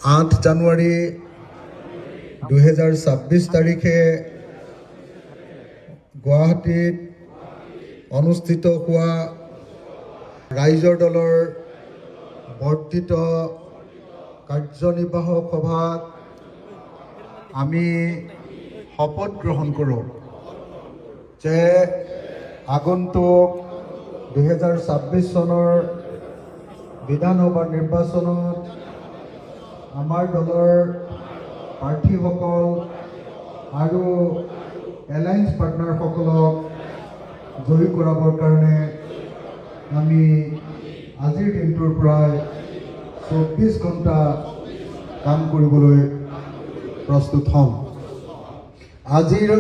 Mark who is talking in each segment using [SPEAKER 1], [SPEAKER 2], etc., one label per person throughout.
[SPEAKER 1] 8 জানুৱাৰী 2026 তাৰিখে গুৱাহাটীত অনুষ্ঠিত হোৱা ৰাইজৰ দলৰ বৰ্ধিত কাৰ্যনিৰ্বাহক সভাত আমি শপত গ্ৰহণ কৰোঁ যে আগন্তুক 2026 চনৰ বিধানসভা নিৰ্বাচনত আমাৰ দলৰ প্ৰাৰ্থীসকল আৰু এলায়েন্স পাৰ্টনাৰসকলক জয়ী কৰাবৰ কাৰণে আমি আজিৰ দিনটোৰ পৰাই 24 ঘণ্টা কাম কৰিবলৈ প্ৰস্তুত হ'ম। আজিৰ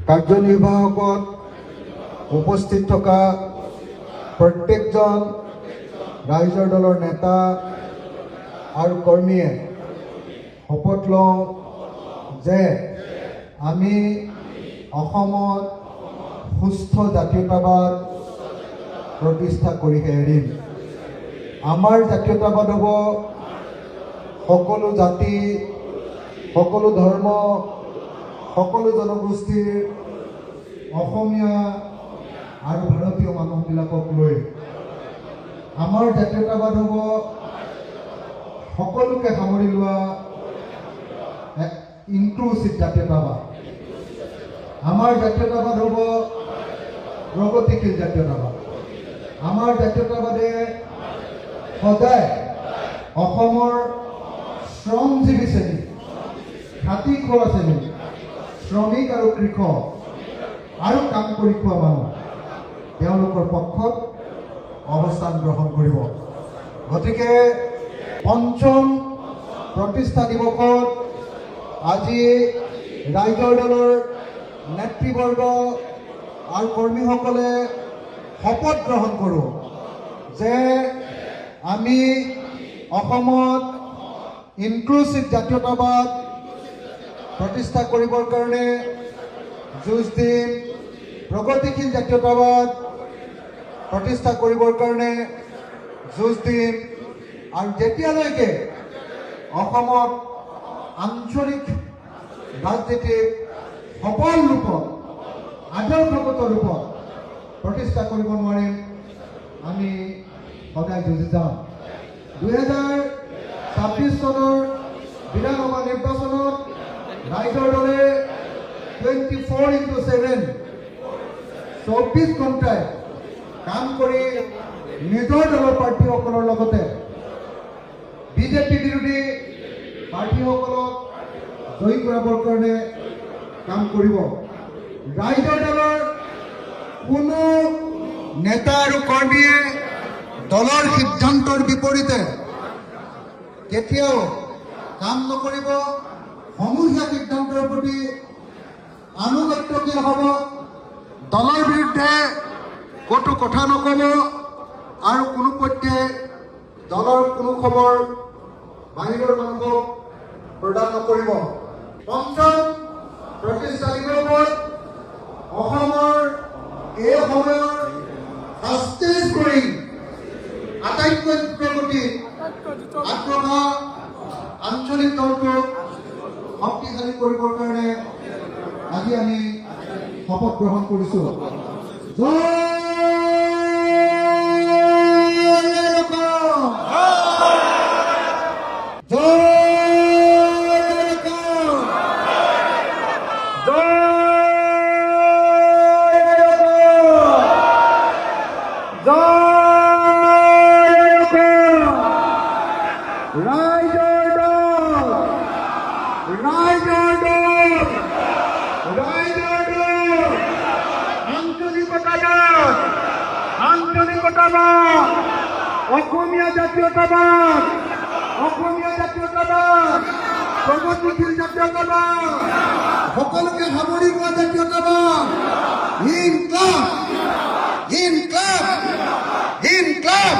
[SPEAKER 1] কাৰ্যনিৰ্বাহকত উপস্থিত থকা প্ৰত্যেকজন ৰাইজৰ দলৰ নেতা আৰু কৰ্মীয়ে শপত লওঁ যে আমি অসমত সুস্থ জাতীয়তাবাদ প্ৰতিষ্ঠা কৰিহে এৰিম। আমাৰ জাতীয়তাবাদ হ'ব সকলো জাতি, সকলো ধৰ্ম, সকলো জনগোষ্ঠীৰ অসমীয়া আৰু ভাৰতীয় মানুহবিলাকক লৈ। আমাৰ জাতীয়তাবাদ হ'ব সকলোকে সামৰি লোৱা ইনক্লুচিভ জাতীয়তাবাদ। আমাৰ জাতীয়তাবাদ হ'ব প্ৰগতিশীল জাতীয়তাবাদ। আমাৰ জাতীয়তাবাদে সদায় অসমৰ শ্ৰমজীৱী শ্ৰেণী, খাতি খোৱা শ্ৰেণী, শ্ৰমিক আৰু কৃষক আৰু কাম কৰি খোৱা মানুহ তেওঁলোকৰ পক্ষত অৱস্থান গ্ৰহণ কৰিব। গতিকে পঞ্চম প্ৰতিষ্ঠা দিৱসত আজি ৰাইজৰ দলৰ নেতৃবৰ্গ আৰু কৰ্মীসকলে শপত গ্ৰহণ কৰোঁ যে আমি অসমত ইনক্লুচিভ জাতীয়তাবাদ প্ৰতিষ্ঠা কৰিবৰ কাৰণে যুঁজ দিম, প্ৰগতিশীল জাতীয়তাবাদ প্ৰতিষ্ঠা কৰিবৰ কাৰণে যুঁজ দিম। আৰু যেতিয়ালৈকে অসমত আঞ্চলিক ৰাজনীতিক সবল ৰূপত, আদৰ্শগত ৰূপত প্ৰতিষ্ঠা কৰিব নোৱাৰিম, আমি সদায় যুঁজি যাম। 2026 চনৰ বিধানসভা নিৰ্বাচনত ৰাইজৰ দলে 24x7 24 ঘণ্টাই কাম কৰি নিজৰ দলৰ প্ৰাৰ্থীসকলৰ লগতে বিজেপি বিৰোধী প্ৰাৰ্থীসকলক জয়ী কৰাবৰ কাৰণে কাম কৰিব। ৰাইজৰ দলৰ কোনো নেতা আৰু কৰ্মীয়ে দলৰ সিদ্ধান্তৰ বিপৰীতে কেতিয়াও কাম নকৰিব। সমূহীয়া সিদ্ধান্তৰ প্ৰতি আনুগত্যশীল হ'ব, দলৰ বিৰুদ্ধে ক'তো কথা নক'ব আৰু কোনো পধ্যে দলৰ কোনো খবৰ বাহিৰৰ মানুহক প্ৰদান নকৰিব। পঞ্চম প্ৰতিষ্ঠা দিৱসত অসমৰ এই সময়ৰ সাষ্টেজ কৰি আটাইতকৈ দ্ৰুতগতিত আগবঢ়া আঞ্চলিক দলটোক শক্তিশালী কৰিবৰ কাৰণে আজি আমি শপত গ্ৰহণ কৰিছোঁ।
[SPEAKER 2] আঞ্চলিকতাবাদ, অসমীয়া জাতীয়তাবাদ, অসমীয়া জাতীয়তাবাদ, প্ৰগতিশীল জাতীয়তাবাদ, সকলোকে সামৰি লোৱা জাতীয়তাবাদ, ইনকলাব, ইনকলাব, ইনকলাব।